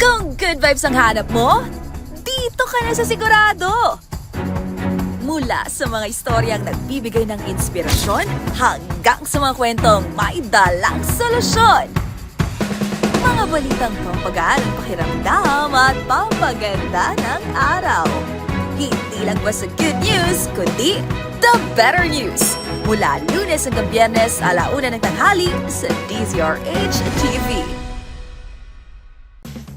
Kung good vibes ang hanap mo, dito ka na sa sigurado! Mula sa mga istoryang nagbibigay ng inspirasyon hanggang sa mga kwentong may dalang solusyon. Mga balitang pampagaan ang pakiramdam at pampaganda ng araw. Hindi lang basta good news, kundi the better news. Mula Lunes hanggang Biyernes, 1:00 ng tanghali sa DZRH TV.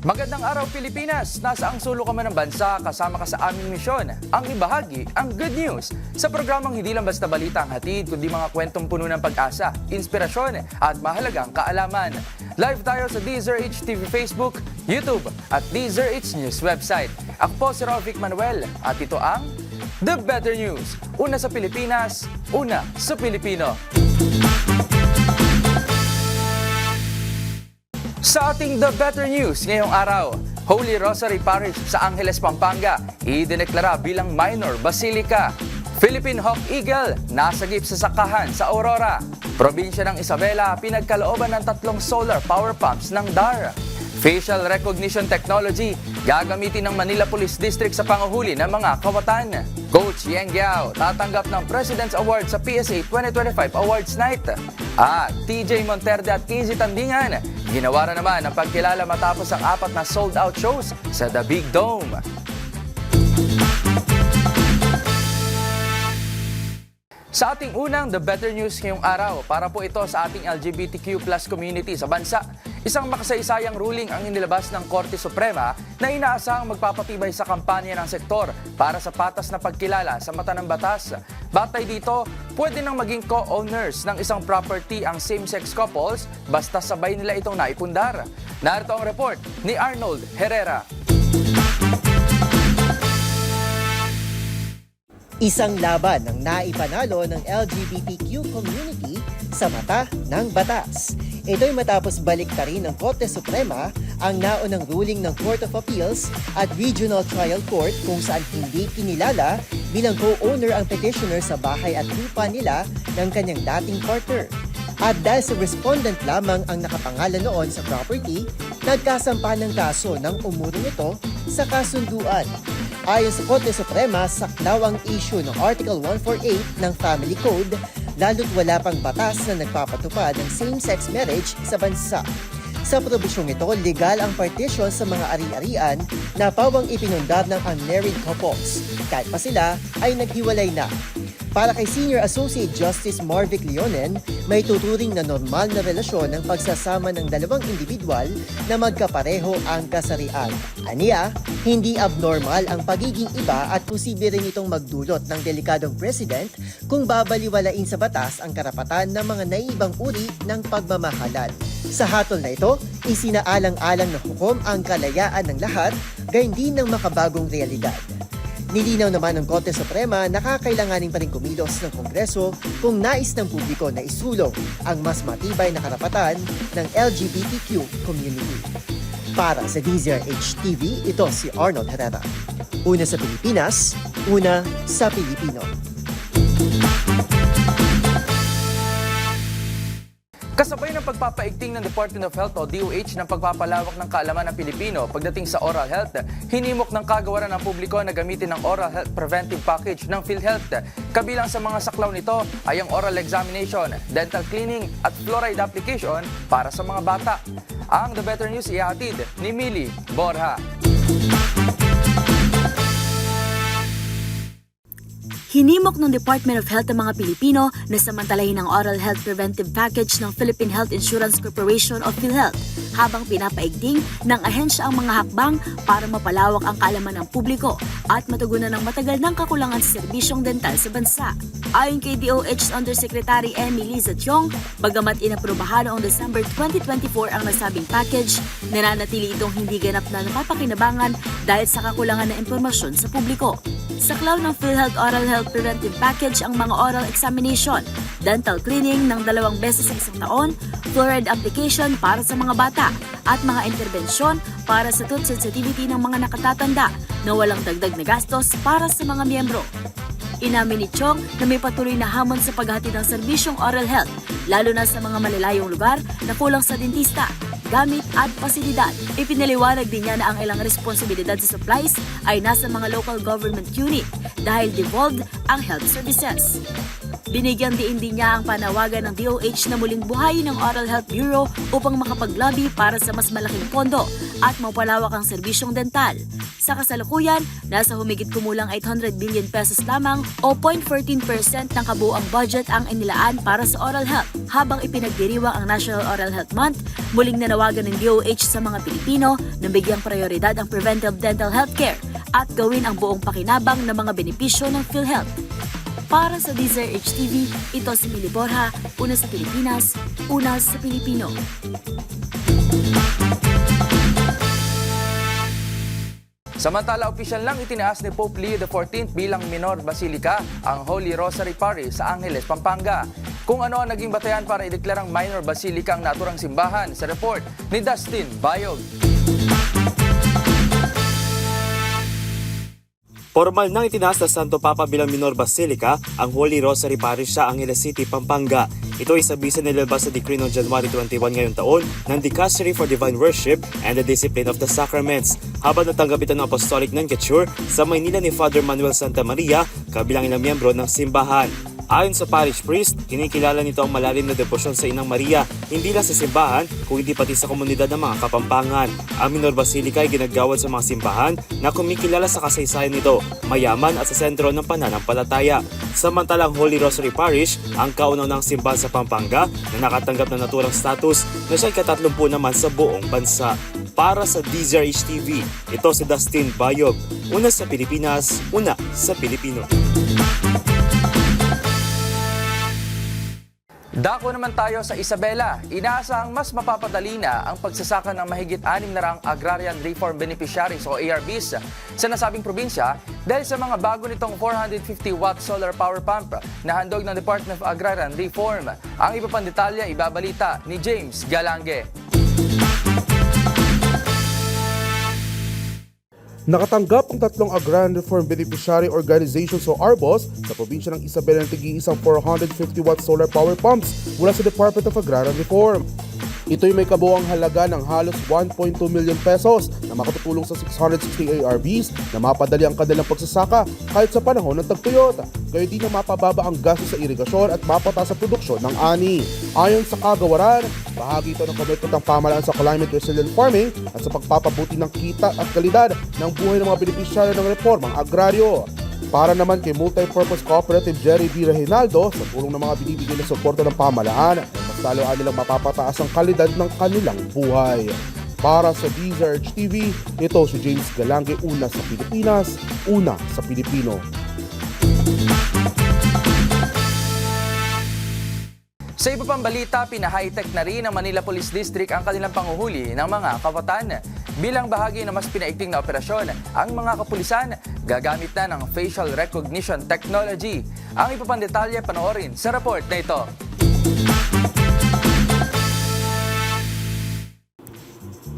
Magandang araw Pilipinas! Nasa ang sulok ka man ng bansa, kasama ka sa aming misyon. Ang ibahagi, ang good news. Sa programang hindi lang basta balita ang hatid, kundi mga kwentong puno ng pag-asa, inspirasyon at mahalagang kaalaman. Live tayo sa DZRH TV Facebook, YouTube at DZRH News website. Ako po si Rovic Manuel at ito ang The Better News. Una sa Pilipinas, una sa Pilipino. Sa ating The Better News ngayong araw, Holy Rosary Parish sa Angeles, Pampanga, idineklara bilang minor basilica. Philippine Hawk Eagle, nasagip sa sakahan sa Aurora. Probinsya ng Isabela, pinagkalooban ng 3 solar power pumps ng DAR. Facial recognition technology, gagamitin ng Manila Police District sa panguhuli ng mga kawatan. Coach Yeng Giao, tatanggap ng President's Award sa PSA 2025 Awards Night. At TJ Monterde at Easy Tandingan, ginawa naman ang pagkilala matapos ang 4 na sold-out shows sa The Big Dome. Sa ating unang The Better News ngayong araw, para po ito sa ating LGBTQ+ community sa bansa. Isang makasaysayang ruling ang inilabas ng Korte Suprema na inaasahang magpapatibay sa kampanya ng sektor para sa patas na pagkilala sa mata ng batas. Batay dito, pwede nang maging co-owners ng isang property ang same-sex couples basta sabay nila itong naipundar. Narito ang report ni Arnold Herrera. Isang laban ang naipanalo ng LGBTQ community sa mata ng batas. Ito'y matapos baliktarin ng Korte Suprema ang naunang ruling ng Court of Appeals at Regional Trial Court kung saan hindi kinilala bilang co-owner ang petitioner sa bahay at lupa nila ng kanyang dating partner. At dahil sa respondent lamang ang nakapangalan noon sa property, nagkasampa ng kaso ng umurong ito sa kasunduan. Ayon sa Korte Suprema, saklaw ang issue ng Article 148 ng Family Code, lalo't wala pang batas na nagpapatupad ng same-sex marriage sa bansa. Sa probisyong ito, legal ang partition sa mga ari-arian na pawang ipinundar ng unmarried couples, kahit pa sila ay naghiwalay na. Para kay Senior Associate Justice Marvic Leonen, may tuturing na normal na relasyon ng pagsasama ng dalawang individual na magkapareho ang kasarian. Aniya, hindi abnormal ang pagiging iba at posible rin itong magdulot ng delikadong precedent kung babaliwalain sa batas ang karapatan ng mga naiibang uri ng pagmamahalan. Sa hatol na ito, isinaalang-alang ng hukom ang kalayaan ng lahat, gayon din ng makabagong realidad. Nilinaw naman ng Korte Suprema na kakailanganin pa rin kumilos ng Kongreso kung nais ng publiko na isulong ang mas matibay na karapatan ng LGBTQ community. Para sa DZRH TV, ito si Arnold Herrera. Una sa Pilipinas, una sa Pilipino. Kasabay ng pagpapaigting ng Department of Health o DOH ng pagpapalawak ng kaalaman ng Pilipino pagdating sa oral health, hinimok ng kagawaran ng publiko na gamitin ang Oral Health Preventive Package ng PhilHealth. Kabilang sa mga saklaw nito ay ang oral examination, dental cleaning at fluoride application para sa mga bata. Ang The Better News ihatid ni Millie Borja. Hinimok ng Department of Health ang mga Pilipino na samantalahin ang Oral Health Preventive Package ng Philippine Health Insurance Corporation o PhilHealth habang pinapaigting ng ahensya ang mga hakbang para mapalawak ang kaalaman ng publiko at matugunan ng matagal ng kakulangan sa serbisyong dental sa bansa. Ayon kay DOH Undersecretary Emily Zatyong, bagamat inaprubahan noong December 2024 ang nasabing package, nananatili itong hindi ganap na napapakinabangan dahil sa kakulangan ng impormasyon sa publiko. Saklaw ng PhilHealth Oral Health Preventive Package ang mga oral examination, dental cleaning ng 2 beses sa isang taon, fluoride application para sa mga bata, at mga interbensyon para sa tooth sensitivity ng mga nakatatanda na walang dagdag na gastos para sa mga miyembro. Inamin ni Chong na may patuloy na hamon sa paghatid ng serbisyong oral health, lalo na sa mga malalayong lugar na kulang sa dentista. gamit at pasilidad. Ipinaliwanag din niya na ang ilang responsibilidad sa supplies ay nasa mga local government unit dahil devolved ang health services. Binigyan din niya ang panawagan ng DOH na muling buhayin ng Oral Health Bureau upang makapaglabi para sa mas malaking pondo at mapalawak ang serbisyong dental. Sa kasalukuyan, nasa humigit kumulang 800 billion pesos lamang o 0.14% ng kabuuang budget ang inilaan para sa oral health. Habang ipinagdiriwang ang National Oral Health Month, muling nanawagan ng DOH sa mga Pilipino na bigyang prioridad ang preventive dental healthcare at gawin ang buong pakinabang ng mga benepisyo ng PhilHealth. Para sa DZRH TV, ito si Mili Borja, una sa Pilipinas, una sa Pilipino. Samantala, opisyal lang itinaas ni Pope Leo XIV bilang minor basilika ang Holy Rosary Parish sa Angeles, Pampanga. Kung ano ang naging batayan para ideklarang minor basilika ang naturang simbahan, sa report ni Dustin Bayog. Formal nang itinaas na Santo Papa bilang minor basilika ang Holy Rosary Parish sa Angeles City, Pampanga. Ito ay sa bisa nilabas sa decree noong January 21 ngayong taon ng Dicastery for Divine Worship and the Discipline of the Sacraments. Habang natanggap ito ng Apostolic Nomenclature sa Maynila ni Father Manuel Santa Maria, kabilang ilang miyembro ng simbahan. Ayon sa parish priest, kinikilala nito ang malalim na debosyon sa Inang Maria, hindi lang sa simbahan, kundi pati sa komunidad ng mga Kapampangan. Ang minor basilika ay ginagawad sa mga simbahan na kumikilala sa kasaysayan nito, mayaman at sa sentro ng pananampalataya. Samantalang Holy Rosary Parish, ang kauna-unahang simbahan sa Pampanga na nakatanggap ng naturang status na siya'y ika-30 naman sa buong bansa. Para sa DZRH TV, ito si Dustin Bayog, una sa Pilipinas, una sa Pilipino. Dako naman tayo sa Isabela. Inaasahang mas mapapadali na ang pagsasaka ng mahigit 600 Agrarian Reform Beneficiaries o ARBs sa nasabing probinsya dahil sa mga bago nitong 450-watt solar power pump na handog ng Department of Agrarian Reform. Ang iba pang detalye ibabalita ni James Galange. Nakatanggap ang tatlong Agrarian Reform Beneficiary Organizations o ARBOs sa probinsya ng Isabela ng tig-iisang 450-watt solar power pumps mula sa Department of Agrarian Reform. Ito'y may kabuuang halaga ng halos 1.2 million pesos na makatutulong sa 660 ARBs na mapadali ang kanilang pagsasaka kahit sa panahon ng tagtuyot. Kaya di na mapababa ang gasto sa irigasyon at mapataas sa produksyon ng ani. Ayon sa kagawaran, bahagi ito ng komitment ng pamahalaan sa climate resilient farming at sa pagpapabuti ng kita at kalidad ng buhay ng mga benepisyaryo ng reformang agraryo. Para naman kay Multipurpose Cooperative Jerry B. Reginaldo, sa tulong ng mga binibigay na suporta ng pamahalaan, mas lalo nilang mapapataas ang kalidad ng kanilang buhay. Para sa DZRH TV, ito si James Galange, una sa Pilipinas, una sa Pilipino. Sa iba pang balita, pina-high-tech na rin ng Manila Police District ang kanilang panguhuli ng mga kawatan. Bilang bahagi ng mas pinaigting na operasyon, ang mga kapulisan gagamit na ng facial recognition technology. Ang iba pang detalye panoorin sa report na ito.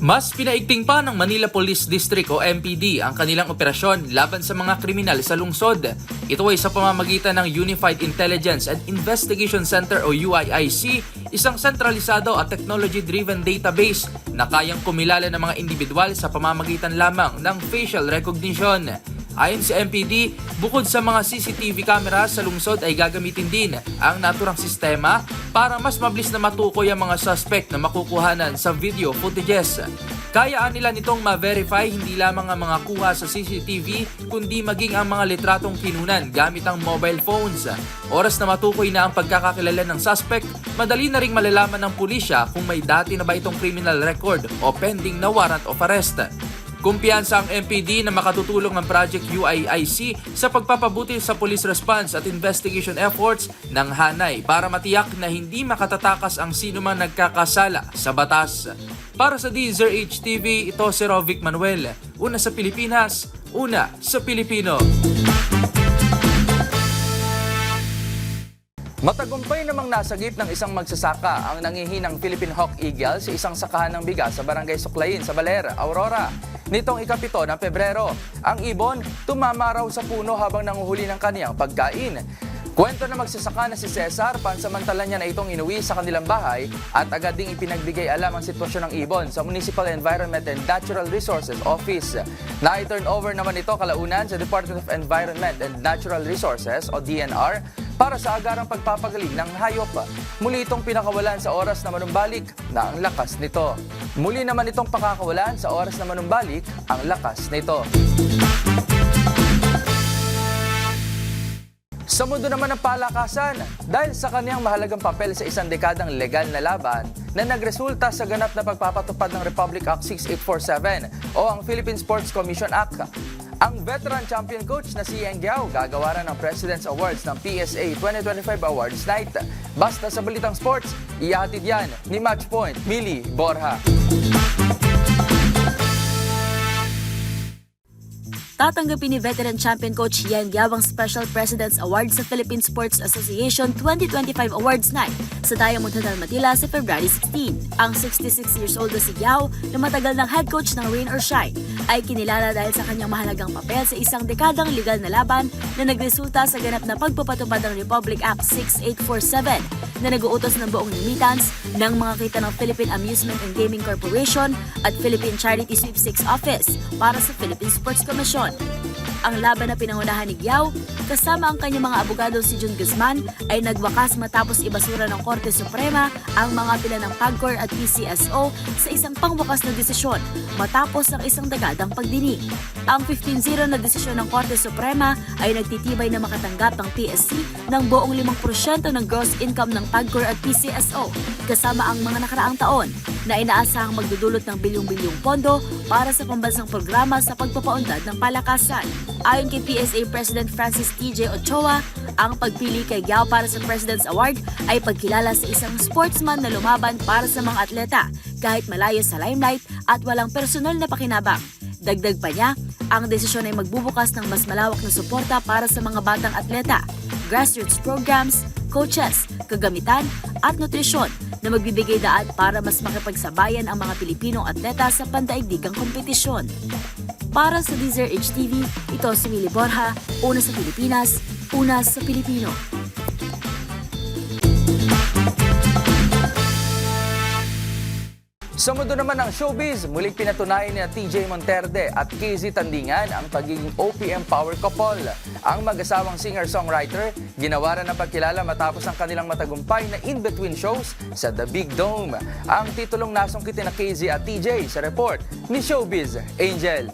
Mas pinaigting pa ng Manila Police District o MPD ang kanilang operasyon laban sa mga kriminal sa lungsod. Ito ay sa pamamagitan ng Unified Intelligence and Investigation Center o UIIC, isang sentralisado at technology-driven database na kayang kumilala ng mga individual sa pamamagitan lamang ng facial recognition. Ayon sa MPD, bukod sa mga CCTV camera sa lungsod ay gagamitin din ang naturang sistema para mas mabilis na matukoy ang mga suspect na makukuhanan sa video footages. Kayaan nila nitong ma-verify hindi lamang ang mga kuha sa CCTV kundi maging ang mga litratong kinunan gamit ang mobile phones. Oras na matukoy na ang pagkakakilala ng suspect, madali na ring malalaman ng pulisya kung may dati na ba itong criminal record o pending na warrant of arrest. Kumpiyansa ang MPD na makatutulong ang Project UIIC sa pagpapabuti sa police response at investigation efforts ng Hanay para matiyak na hindi makatatakas ang sino man nagkakasala sa batas. Para sa DZRH TV, ito si Rovic Manuel, una sa Pilipinas, una sa Pilipino. Matagumpay namang nasagip ng isang magsasaka ang nangihinang Philippine Hawk Eagle sa isang sakahan ng bigas sa Barangay Suklayin sa Baler, Aurora. Nitong ika-7 ng Pebrero, ang ibon tumama raw sa puno habang nanguhuli ng kaniyang pagkain. Kwento na magsasaka na si Cesar, pansamantala niya na itong inuwi sa kanilang bahay at agad ding ipinagbigay alam ang sitwasyon ng ibon sa Municipal Environment and Natural Resources Office. Na-turn over naman ito kalaunan sa Department of Environment and Natural Resources o DNR para sa agarang pagpapagaling ng hayop. Muli itong pinakawalan sa oras na manumbalik na ang lakas nito. Muli naman itong pakakawalan sa oras na manumbalik ang lakas nito. Sa mundo naman ng palakasan, dahil sa kanyang mahalagang papel sa isang dekadang legal na laban na nagresulta sa ganap na pagpapatupad ng Republic Act 6847 o ang Philippine Sports Commission Act, ang veteran champion coach na si Yang Giao gagawaran ng President's Awards ng PSA 2025 Awards Night. Basta sa Balitang Sports, ihahatid yan ni Matchpoint Mili Borja. Tatanggapin ni veteran champion coach Yang Giao ang Special President's Award sa Philippine Sports Association 2025 Awards Night sa Diamond Hotel Manila sa February 16. Ang 66 years old na si Giao na matagal ng head coach ng Rain or Shine ay kinilala dahil sa kanyang mahalagang papel sa isang dekadang legal na laban na nagresulta sa ganap na pagpapatupad ng Republic Act 6847 na nag-uutos ng buong remittance ng mga kita ng Philippine Amusement and Gaming Corporation at Philippine Charity Sweepstakes Office para sa Philippine Sports Commission. Ang laban na pinangunahan ni Giao, kasama ang kanyang mga abogado si Jun Guzman, ay nagwakas matapos ibasura ng Korte Suprema ang mga pila ng PAGCOR at PCSO sa isang pangwakas na desisyon matapos ang isang dagadang pagdinig. Ang 15-0 na desisyon ng Korte Suprema ay nagtitibay na makatanggap ng PSC ng buong 5% ng gross income ng PAGCOR at PCSO kasama ang mga nakaraang taon na inaasahang magdudulot ng bilyong-bilyong pondo para sa pambansang programa sa pagpapaunlad ng palakasan. Ayon kay PSA President Francis TJ Ochoa, ang pagpili kay Giao para sa President's Award ay pagkilala sa isang sportsman na lumaban para sa mga atleta kahit malayo sa limelight at walang personal na pakinabang. Dagdag pa niya, ang desisyon ay magbubukas ng mas malawak na suporta para sa mga batang atleta, grassroots programs, coaches, kagamitan at nutrisyon na magbibigay daan para mas makipagsabayan ang mga Pilipinong atleta sa pandaigdigang kompetisyon. Para sa DZRH TV, ito si Mili Borja, una sa Pilipinas, una sa Pilipino. Sa mundo naman ng showbiz, muling pinatunayan ni TJ Monterde at KZ Tandingan ang pagiging OPM power couple. Ang mag-asawang singer-songwriter, ginawaran ng pagkilala matapos ang kanilang matagumpay na in-between shows sa The Big Dome. Ang titulong nasungkitin na KZ at TJ sa report ni Showbiz Angel.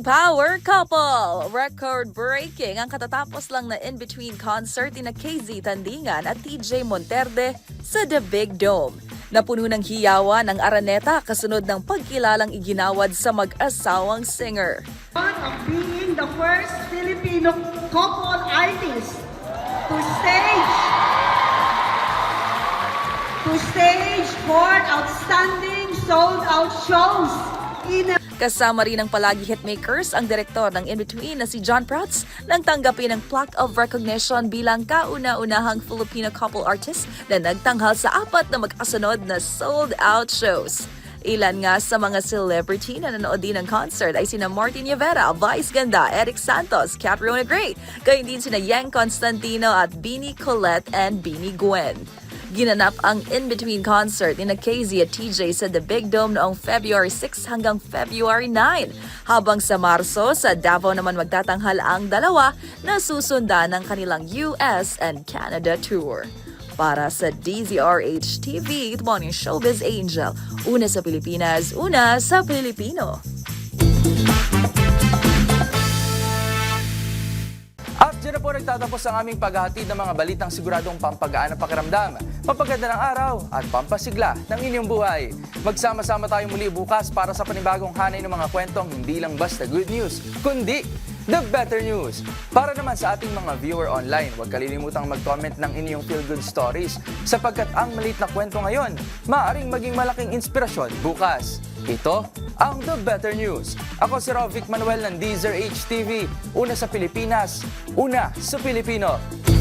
Power Couple! Record-breaking ang katatapos lang na in-between concert ni KZ Tandingan at TJ Monterde sa The Big Dome. Napuno ng hiyawan ang Araneta kasunod ng pagkilalang iginawad sa mag-asawang singer. Of being the first Filipino couple artist to stage 4 outstanding sold-out shows in a Kasama rin ng palagi hitmakers ang direktor ng In-Between na si John Prats nang tanggapin ng Plaque of Recognition bilang kauna-unahang Filipino couple artist na nagtanghal sa 4 na magkasunod na sold-out shows. Ilan nga sa mga celebrity na nanood din ng concert ay sina Martin Rivera, Vice Ganda, Eric Santos, Catriona Gray, gayon din sina Yang Constantino at Bini Colette and Bini Gwen. Ginanap ang in-between concert ni KZ at TJ sa The Big Dome noong February 6 hanggang February 9. Habang sa Marso, sa Davao naman magtatanghal ang dalawa na susundan ng kanilang US and Canada tour. Para sa DZRH TV, ito po ang Showbiz Angel. Una sa Pilipinas, una sa Pilipino. At dyan na po nagtatapos ang aming paghahatid ng mga balitang siguradong pampagaan ng pakiramdam, pampaganda ng araw at pampasigla ng inyong buhay. Magsama-sama tayo muli bukas para sa panibagong hanay ng mga kwentong hindi lang basta good news, kundi the better news. Para naman sa ating mga viewer online, huwag kalilimutang mag-comment ng inyong feel-good stories sapagkat ang maliit na kwento ngayon, maaaring maging malaking inspirasyon bukas. Ito ang The Better News. Ako si Rovic Manuel ng DZRH TV, una sa Pilipinas, una sa Pilipino.